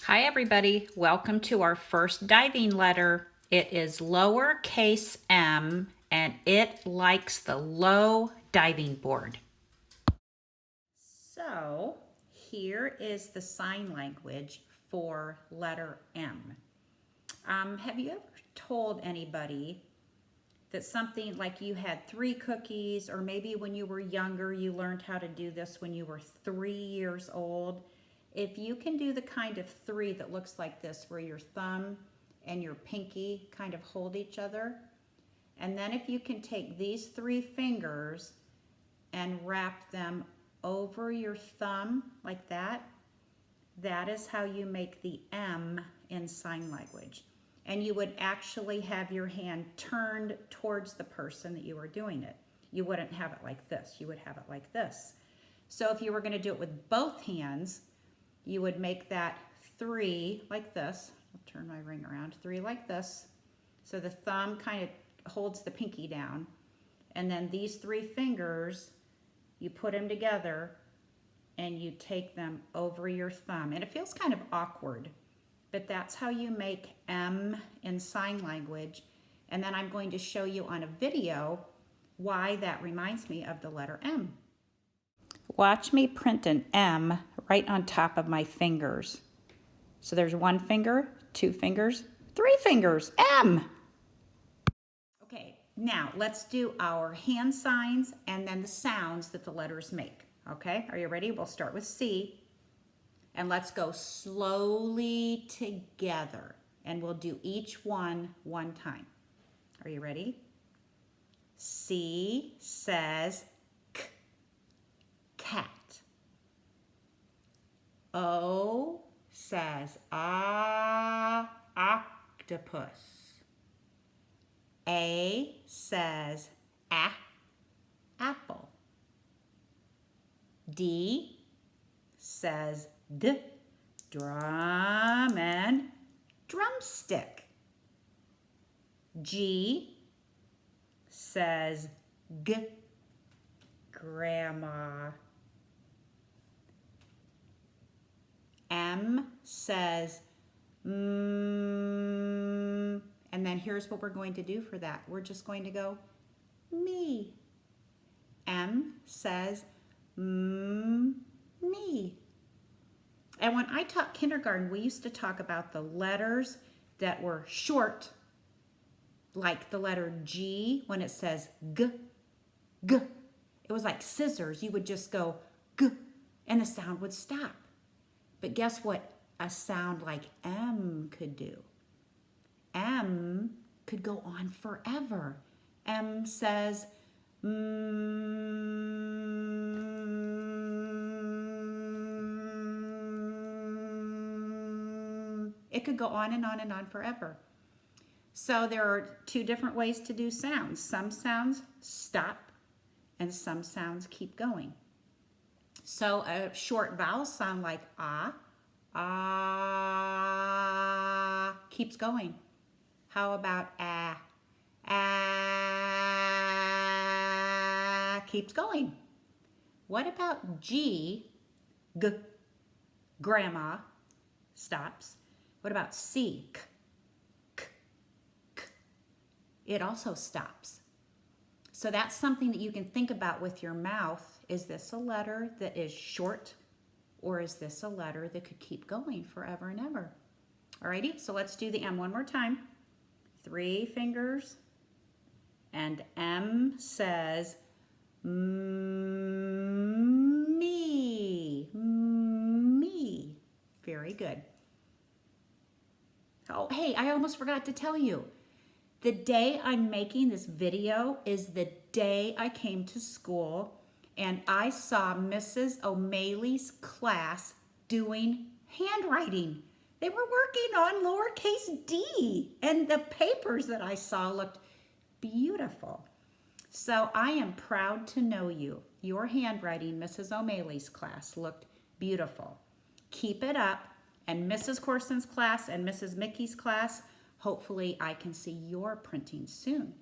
Hi everybody, welcome to our first diving letter. It is lowercase m and it likes the low diving board. So here is the sign language for letter M. Have you ever told anybody that something like you had 3 cookies, or maybe when you were younger you learned how to do this when you were 3 years old? If you can do the kind of 3 that looks like this, where your thumb and your pinky kind of hold each other, and then if you can take these 3 fingers and wrap them over your thumb like that, that is how you make the M in sign language. And you would actually have your hand turned towards the person that you are doing it. You wouldn't have it like this, you would have it like this. So if you were going to do it with both hands, you would make that 3 like this. I'll turn my ring around. 3 like this. So the thumb kind of holds the pinky down. And then these 3 fingers, you put them together and you take them over your thumb. And it feels kind of awkward, but that's how you make M in sign language. And then I'm going to show you on a video why that reminds me of the letter M. Watch me print an M right on top of my fingers. So there's 1 finger, 2 fingers, 3 fingers, M. Okay, now let's do our hand signs and then the sounds that the letters make. Okay, are you ready? We'll start with C. And let's go slowly together. And we'll do each one time. Are you ready? C says k, cat. O says octopus. A says apple. D says drum and drumstick. G says grandma. M says and then here's what we're going to do for that. We're just going to go me. M says me. And when I taught kindergarten, we used to talk about the letters that were short, like the letter G when it says G, G. It was like scissors. You would just go G, and the sound would stop. But guess what a sound like M could do? M could go on forever. M says It could go on and on and on forever. So there are 2 different ways to do sounds. Some sounds stop and some sounds keep going. So a short vowel sound like keeps going. How about keeps going. What about G, grandma, stops. What about C, k? It also stops. So that's something that you can think about with your mouth. Is this a letter that is short, or is this a letter that could keep going forever and ever? Alrighty, so let's do the M one more time. 3 fingers, and M says me. Very good. Oh, hey, I almost forgot to tell you. The day I'm making this video is the day I came to school and I saw Mrs. O'Malley's class doing handwriting. They were working on lowercase d, and the papers that I saw looked beautiful. So I am proud to know you. Your handwriting, Mrs. O'Malley's class, looked beautiful. Keep it up. And Mrs. Corson's class and Mrs. Mickey's class, hopefully I can see your printing soon.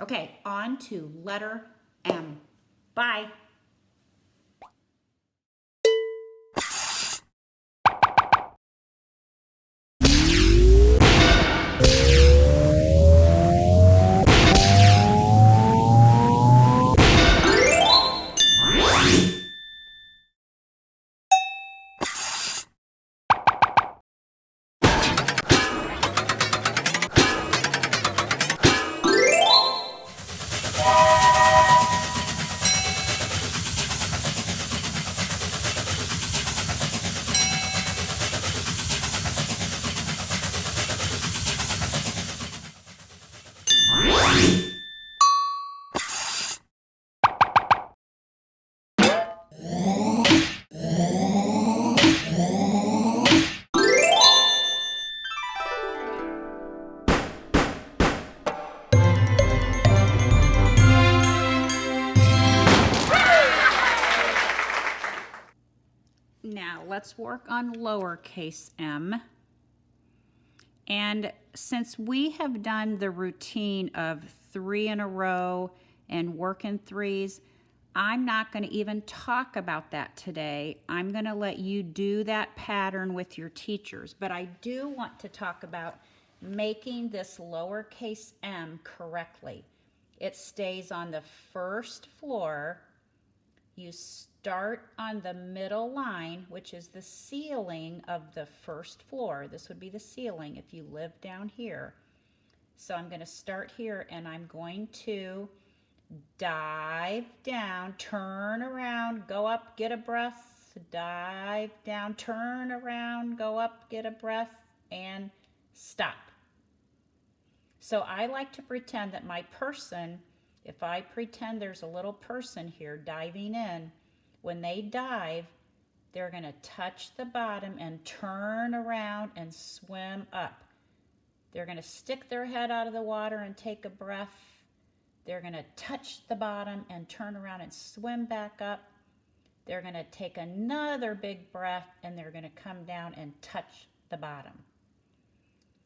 Okay, on to letter M. Bye. let's work on lowercase m. And since we have done the routine of 3 in a row and work in threes, I'm not going to even talk about that today. I'm going to let you do that pattern with your teachers. But I do want to talk about making this lowercase m correctly. It stays on the first floor. You start on the middle line, which is the ceiling of the first floor. This would be the ceiling if you live down here. So I'm going to start here and I'm going to dive down, turn around, go up, get a breath, dive down, turn around, go up, get a breath, and stop. So I like to pretend that my person, if I pretend there's a little person here diving in, when they dive, they're going to touch the bottom and turn around and swim up. They're going to stick their head out of the water and take a breath. They're going to touch the bottom and turn around and swim back up. They're going to take another big breath and they're going to come down and touch the bottom.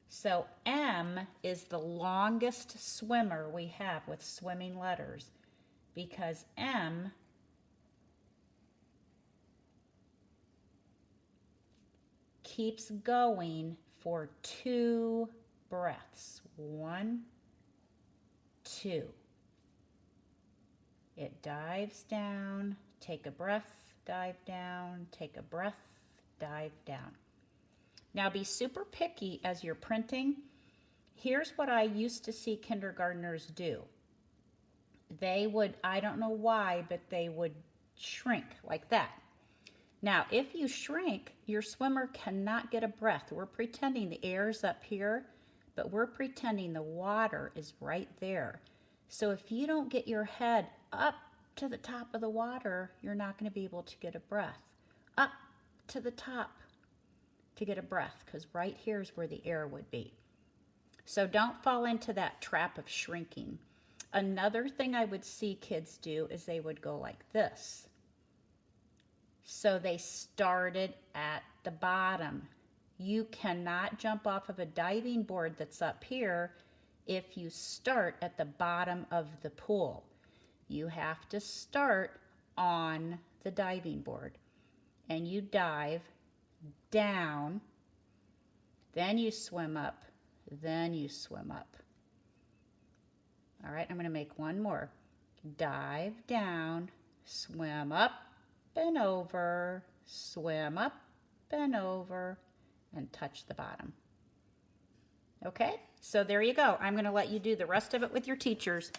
So M is the longest swimmer we have with swimming letters because M keeps going for 2 breaths. 1, 2. It dives down, take a breath, dive down, take a breath, dive down. Now be super picky as you're printing. Here's what I used to see kindergartners do. They would, I don't know why, but they would shrink like that. Now, if you shrink, your swimmer cannot get a breath. We're pretending the air's up here, but we're pretending the water is right there. So if you don't get your head up to the top of the water, you're not going to be able to get a breath. Up to the top to get a breath, because right here is where the air would be. So don't fall into that trap of shrinking. Another thing I would see kids do is they would go like this. So they started at the bottom. You cannot jump off of a diving board that's up here if you start at the bottom of the pool. You have to start on the diving board. And you dive down, then you swim up, then you swim up. All right, I'm going to make one more. Dive down, swim up and over, swim up and over, and touch the bottom. Okay, so there you go. I'm going to let you do the rest of it with your teachers.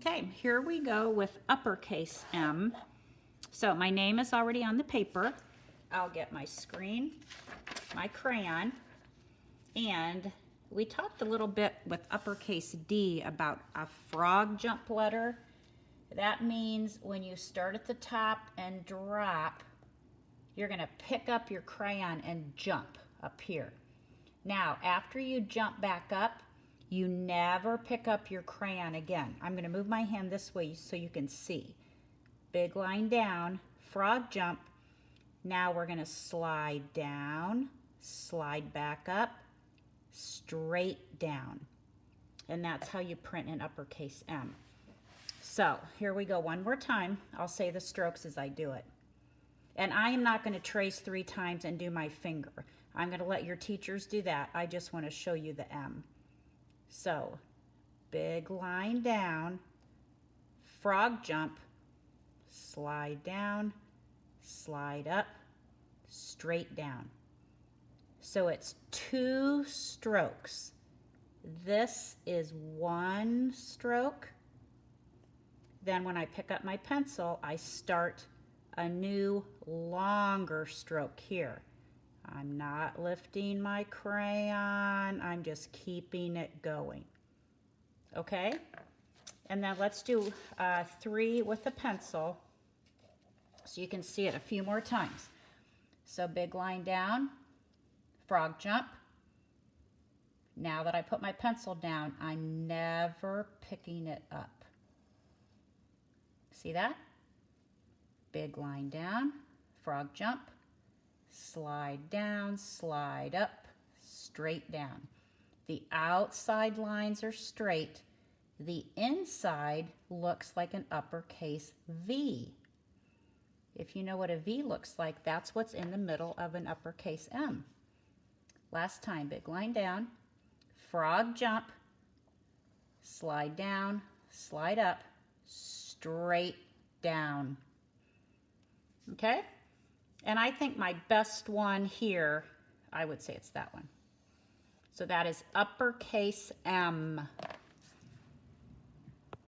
Okay, here we go with uppercase M. So my name is already on the paper. I'll get my screen, my crayon, and we talked a little bit with uppercase D about a frog jump letter. That means when you start at the top and drop, you're going to pick up your crayon and jump up here. Now, after you jump back up, you never pick up your crayon again. I'm going to move my hand this way so you can see. big line down, frog jump. Now we're going to slide down, slide back up, straight down. And that's how you print in uppercase M. So here we go one more time. I'll say the strokes as I do it. And I am not going to trace 3 times and do my finger. I'm going to let your teachers do that. I just want to show you the M. So big line down, frog jump, slide down, slide up, straight down. So it's 2 strokes. This is 1 stroke. Then when I pick up my pencil, I start a new longer stroke here. I'm not lifting my crayon, I'm just keeping it going. Okay? And then let's do 3 with the pencil so you can see it a few more times. So big line down, frog jump. Now that I put my pencil down, I'm never picking it up. See that? Big line down, frog jump, slide down, slide up, straight down. The outside lines are straight. The inside looks like an uppercase V. If you know what a V looks like, that's what's in the middle of an uppercase M. Last time, big line down, frog jump, slide down, slide up, straight down. Okay? And I think my best one here, I would say it's that one. So that is uppercase M.